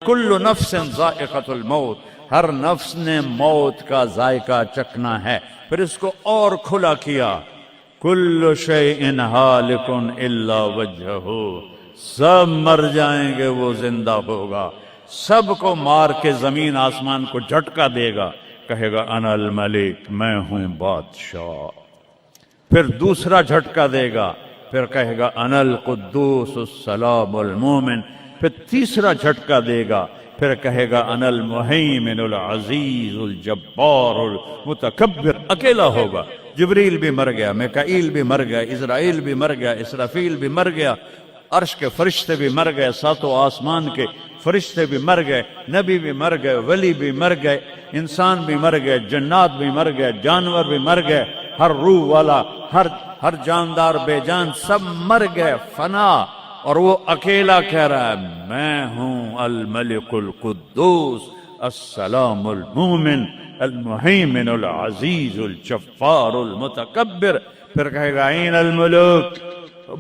کل نفس ذائقۃ الموت، ہر نفس نے موت کا ذائقہ چکھنا ہے۔ پھر اس کو اور کھلا کیا، کل شیء ہالک الا وجہہ، سب مر جائیں گے وہ زندہ ہوگا، سب کو مار کے زمین آسمان کو جھٹکا دے گا، کہے گا انا الملک، میں ہوں بادشاہ۔ پھر دوسرا جھٹکا دے گا، پھر کہے گا انا القدوس السلام المومن۔ پھر تیسرا جھٹکا دے گا، پھر کہے گا انا المہیمن العزیز الجبار المتکبر۔ اکیلا ہوگا، جبریل بھی مر گیا، میکائیل بھی مر گیا، اسرائیل بھی مر گیا، اسرافیل بھی مر گیا، عرش کے فرشتے بھی مر گئے، ساتوں آسمان کے فرشتے بھی مر گئے، نبی بھی مر گئے، ولی بھی مر گئے، انسان بھی مر گئے، جنات بھی مر گئے، جانور بھی مر گئے، ہر روح والا، ہر جاندار بے جان سب مر گئے، فنا۔ اور وہ اکیلا کہہ رہا ہے میں ہوں الملک القدوس السلام المومن المہیمن العزیز الجبار المتکبر۔ پھر کہے گا این الملوک،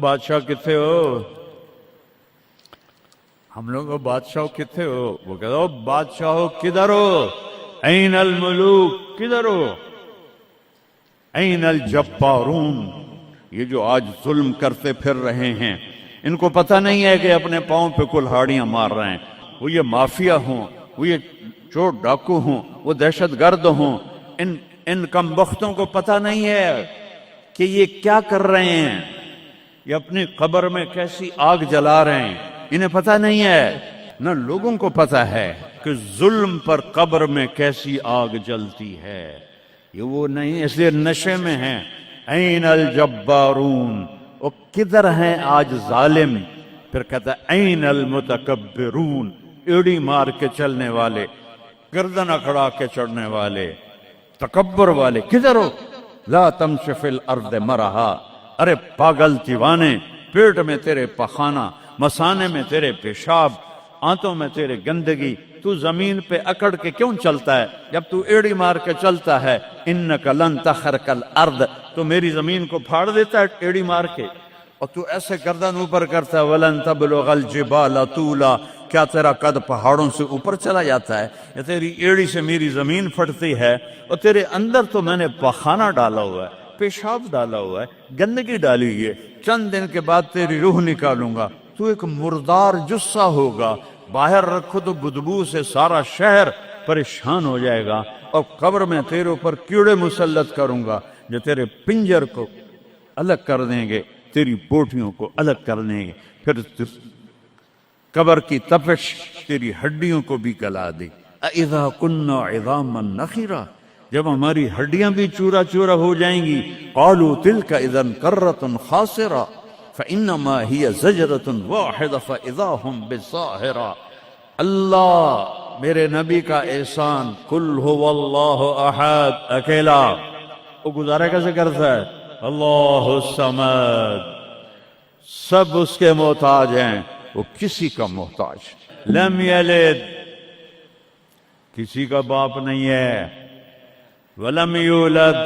بادشاہ کتنے ہو؟ ہم لوگ بادشاہ کتنے ہو؟ وہ کہتا ہو بادشاہ ہو کدھر ہو؟ این الملوک، کدھر ہو؟ این الجبارون، یہ جو آج ظلم کرتے پھر رہے ہیں، ان کو پتہ نہیں ہے کہ اپنے پاؤں پہ کلہاڑیاں مار رہے ہیں۔ وہ یہ مافیا ہوں، وہ یہ چور ڈاکو ہوں، وہ دہشت گرد ہوں، ان کم بختوں کو پتہ نہیں ہے کہ یہ کیا کر رہے ہیں، یہ اپنی قبر میں کیسی آگ جلا رہے ہیں، انہیں پتہ نہیں ہے۔ نہ لوگوں کو پتہ ہے کہ ظلم پر قبر میں کیسی آگ جلتی ہے، یہ وہ نہیں، اس لیے نشے میں ہیں۔ این الجبارون، وہ کدھر ہیں آج ظالم؟ پھر کہتا ہے این المتکبرون، ایڑی مار کے چلنے والے، گردن اکڑا کے چڑھنے والے، تکبر والے، کدھر ہو؟ لا تمشی فی الارض مرحا، ارے پاگل دیوانے، پیٹ میں تیرے پخانہ، مثانے میں تیرے پیشاب، آنتوں میں تیرے گندگی، تو زمین پہ اکڑ کے کیوں چلتا ہے؟ جب تو ایڑی مار کے چلتا ہے، انک لن تخرق الارض، تو میری زمین کو پھاڑ دیتا ہے ایڑی مار کے، اور تو ایسے گردن اوپر کرتا ہے، ولن تبلغ الجبال طولا، کیا تیرا قد پہاڑوں سے اوپر چلا جاتا ہے؟ یا تیری ایڑی سے میری زمین پھٹتی ہے، اور تیرے اندر تو میں نے پخانہ ڈالا ہوا ہے، پیشاب ڈالا ہوا ہے، گندگی ڈالی ہوئی ہے، چند دن کے بعد تیری روح نکالوں گا، تو ایک مردار جثہ ہوگا، باہر رکھو تو بدبو سے سارا شہر پریشان ہو جائے گا، اور قبر میں تیرے اوپر کیڑے مسلط کروں گا جو تیرے پنجر کو الگ کر دیں گے، تیری بوٹیوں کو الگ کر دیں گے، پھر قبر کی تپش تیری ہڈیوں کو بھی گلا دے۔ اذا كنا عظاما نخرا، جب ہماری ہڈیاں بھی چورا چورا ہو جائیں گی، قالوا تلك اذا كرة خاسرة فانما هي زجرة واحدة فاذا هم بالساهرة۔ اللہ میرے نبی کا احسان، قل هو اللہ احد، اکیلا، وہ گزارا کیسے کرتا ہے؟ اللہ الصمد، سب اس کے محتاج ہیں، وہ کسی کا محتاج، لم یلد، کسی کا باپ نہیں ہے، ولم یولد،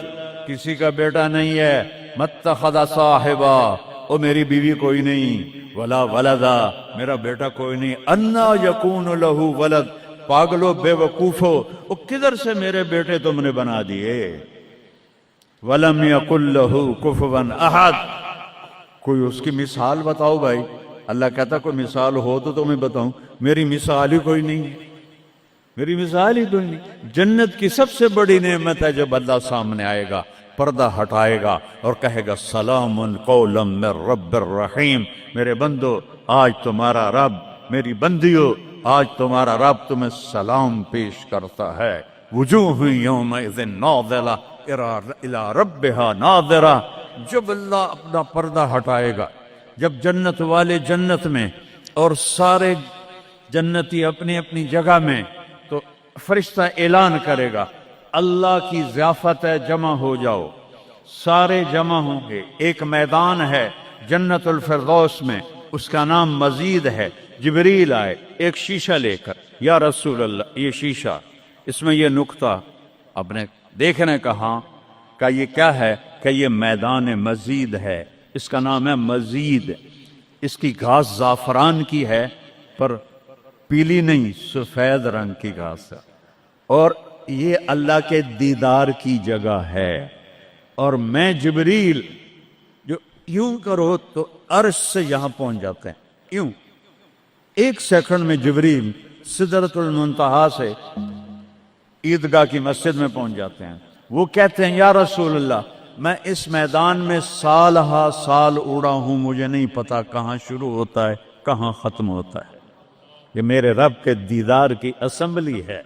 کسی کا بیٹا نہیں ہے، متخذ صاحبہ، او میری بیوی کوئی نہیں، ولا ولدا، میرا بیٹا کوئی نہیں، انا یکون لہ ولد، پاگلو بے وقوفو، وہ کدھر سے میرے بیٹے تم نے بنا دیے، ولم یکن لہ کفوا احد، کوئی اس کی مثال بتاؤ بھائی۔ اللہ کہتا کوئی مثال ہو تو تمہیں بتاؤں، میری مثال ہی کوئی نہیں، میری مثال ہی کوئی نہیں۔ جنت کی سب سے بڑی نعمت ہے جب اللہ سامنے آئے گا، پردہ ہٹائے گا اور کہے گا سلام قولا من رب الرحیم، میرے بندو آج تمہارا رب، میری بندیو آج تمہارا رب تمہیں سلام پیش کرتا ہے، وجوہ یومئذ ناظرہ الی ربہا ناظرہ۔ جب اللہ اپنا پردہ ہٹائے گا، جب جنت والے جنت میں اور سارے جنتی اپنی اپنی جگہ میں، تو فرشتہ اعلان کرے گا اللہ کی ضیافت ہے، جمع ہو جاؤ، سارے جمع ہوں گے، ایک میدان ہے جنت الفردوس میں، اس کا نام مزید ہے، جبریل آئے ایک شیشہ لے کر، یا رسول اللہ یہ شیشہ، اس میں یہ نقطہ آپ نے دیکھنے کہا کہ یہ کیا ہے، کہ یہ میدان مزید ہے، اس کا نام ہے مزید، اس کی گھاس زعفران کی ہے، پر پیلی نہیں، سفید رنگ کی گھاس ہے، اور یہ اللہ کے دیدار کی جگہ ہے۔ اور میں جبریل جو یوں کرو تو عرش سے یہاں پہنچ جاتے ہیں، یوں 1 سیکنڈ میں جبریل سدرۃ المنتہا سے عیدگاہ کی مسجد میں پہنچ جاتے ہیں۔ وہ کہتے ہیں یا رسول اللہ، میں اس میدان میں سال ہا سال اڑا ہوں، مجھے نہیں پتا کہاں شروع ہوتا ہے کہاں ختم ہوتا ہے۔ یہ میرے رب کے دیدار کی اسمبلی ہے،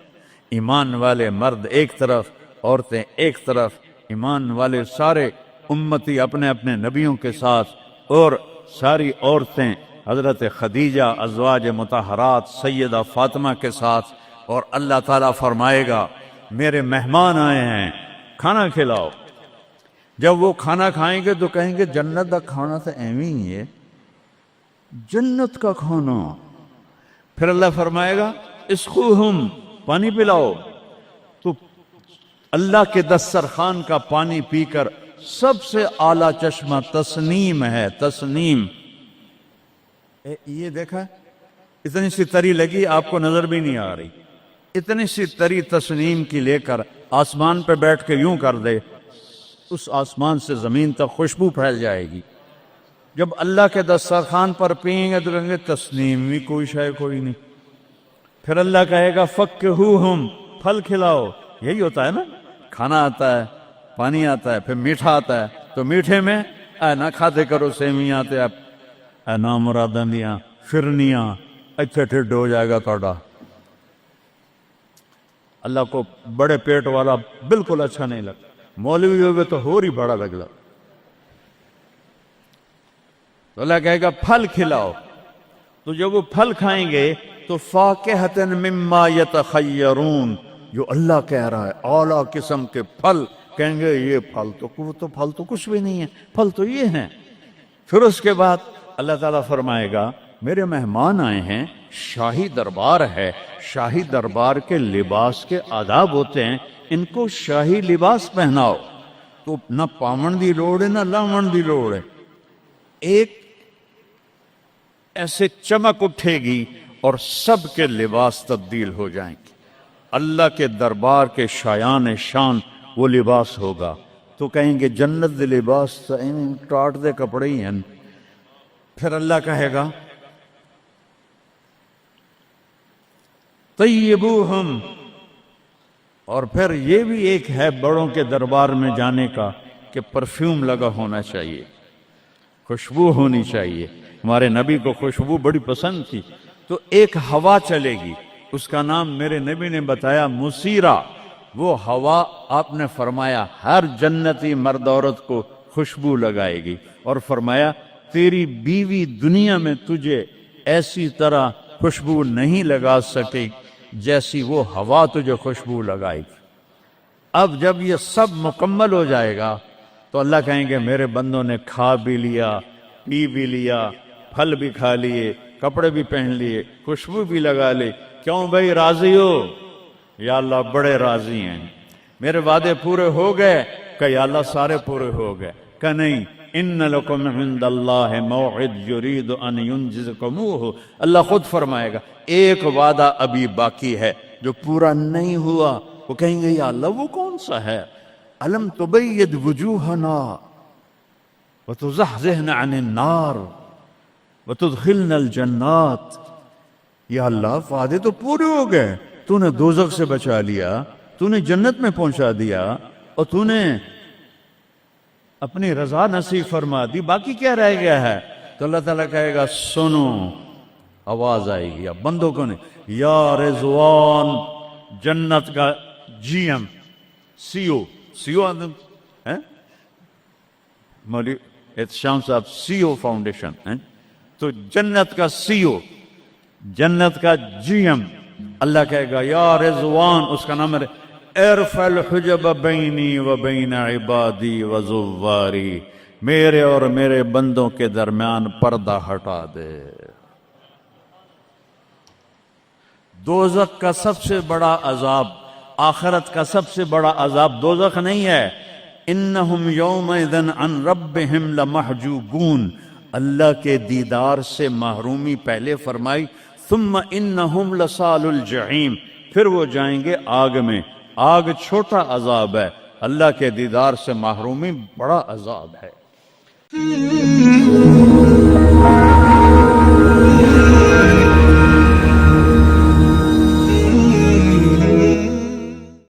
ایمان والے مرد ایک طرف، عورتیں ایک طرف، ایمان والے سارے امتی اپنے اپنے نبیوں کے ساتھ، اور ساری عورتیں حضرت خدیجہ ازواج مطہرات سیدہ فاطمہ کے ساتھ۔ اور اللہ تعالیٰ فرمائے گا میرے مہمان آئے ہیں، کھانا کھلاؤ۔ جب وہ کھانا کھائیں گے تو کہیں گے جنت کا کھانا تو ایویں ہی ہے، جنت کا کھانا۔ پھر اللہ فرمائے گا اسقوہم، پانی پلاؤ۔ تو اللہ کے دسترخوان کا پانی پی کر سب سے اعلیٰ چشمہ تسنیم ہے، تسنیم۔ یہ دیکھا اتنی سی تری لگی، آپ کو نظر بھی نہیں آ رہی، اتنی سی تری تسنیم کی لے کر آسمان پہ بیٹھ کے یوں کر دے، اس آسمان سے زمین تک خوشبو پھیل جائے گی۔ جب اللہ کے دسترخوان پر پئیں گے تو کہیں گے تسنیم بھی کوئی شے کوئی نہیں۔ پھر اللہ کہے گا فکہوہم، پھل کھلاؤ۔ یہی ہوتا ہے نا، کھانا آتا ہے، پانی آتا ہے، پھر میٹھا آتا ہے، تو میٹھے میں اے نہ کھاتے کرو سیویاں تے اے نامراداں دیاں فرنیاں، اتھے ٹھڈ ہو جائے گا توڑا۔ اللہ کو بڑے پیٹ والا بالکل اچھا نہیں لگتا، مولوی ہوگے تو اور ہی بڑا لگتا۔ تو اللہ کہے گا پھل کھلاؤ۔ تو جب وہ پھل کھائیں گے تو فاکہۃ مما یتخیرون، جو اللہ کہہ رہا ہے اعلیٰ قسم کے پھل، کہیں گے یہ پھل تو کچھ بھی نہیں ہے، پھل تو یہ ہیں۔ پھر اس کے بعد اللہ تعالیٰ فرمائے گا میرے مہمان آئے ہیں، شاہی دربار ہے، شاہی دربار کے لباس کے آداب ہوتے ہیں، ان کو شاہی لباس پہناؤ۔ تو نہ پاون دی لوڑ ہے نہ لاون دی لوڑ ہے، ایک ایسے چمک اٹھے گی اور سب کے لباس تبدیل ہو جائیں گے۔ اللہ کے دربار کے شایان شان وہ لباس ہوگا، تو کہیں گے جنت دے لباس ٹاٹ دے کپڑے ہی ہیں۔ پھر اللہ کہے گا طیبوہم، اور پھر یہ بھی ایک ہے بڑوں کے دربار میں جانے کا کہ پرفیوم لگا ہونا چاہیے، خوشبو ہونی چاہیے۔ ہمارے نبی کو خوشبو بڑی پسند تھی، تو ایک ہوا چلے گی، اس کا نام میرے نبی نے بتایا مسیرہ۔ وہ ہوا آپ نے فرمایا ہر جنتی مرد عورت کو خوشبو لگائے گی، اور فرمایا تیری بیوی دنیا میں تجھے ایسی طرح خوشبو نہیں لگا سکے جیسی وہ ہوا تجھے خوشبو لگائے گی۔ اب جب یہ سب مکمل ہو جائے گا تو اللہ کہیں گے میرے بندوں نے کھا بھی لیا، پی بھی لیا، پھل بھی کھا لیے، کپڑے بھی پہن لیے، خوشبو بھی لگا لے، کیوں بھائی راضی ہو؟ یا اللہ بڑے راضی ہیں، میرے وعدے پورے ہو گئے؟ کہ یا اللہ سارے پورے ہو گئے؟ کہ نہیں، ان لکم عند اللہ موعد یرید ان ینجزکموہ، اللہ خود فرمائے گا ایک وعدہ ابھی باقی ہے جو پورا نہیں ہوا۔ وہ کہیں گے یا اللہ وہ کون سا ہے؟ الم تبید وجوہنا وتزحزحنا عن النار وتدخلنا الجنات۔ یا اللہ وعدے تو پورے ہو گئے، تو نے دوزخ سے بچا لیا، تو نے جنت میں پہنچا دیا، اور تو نے اپنی رضا نصیب فرما دی، باقی کیا رہ گیا ہے؟ تو اللہ تعالیٰ کہے گا سنو، آواز آئے گی، اب بندوں کو نہیں، یا رضوان، جنت کا جی ایم سی او مولوی احتشام صاحب سی او فاؤنڈیشن، تو جنت کا سی او، جنت کا جی ایم، اللہ کہے گا یا رضوان، اس کا نام ہے ارفع الحجب بینی و بین عبادی و زواری، میرے اور میرے بندوں کے درمیان پردہ ہٹا دے۔ دوزخ کا سب سے بڑا عذاب، آخرت کا سب سے بڑا عذاب دوزخ نہیں ہے، انہم یومئذ عن ربہم لمحجوبون، اللہ کے دیدار سے محرومی پہلے فرمائی، ثم انہم لصال الجحیم، پھر وہ جائیں گے آگ میں۔ آگ چھوٹا عذاب ہے، اللہ کے دیدار سے محرومی بڑا عذاب ہے۔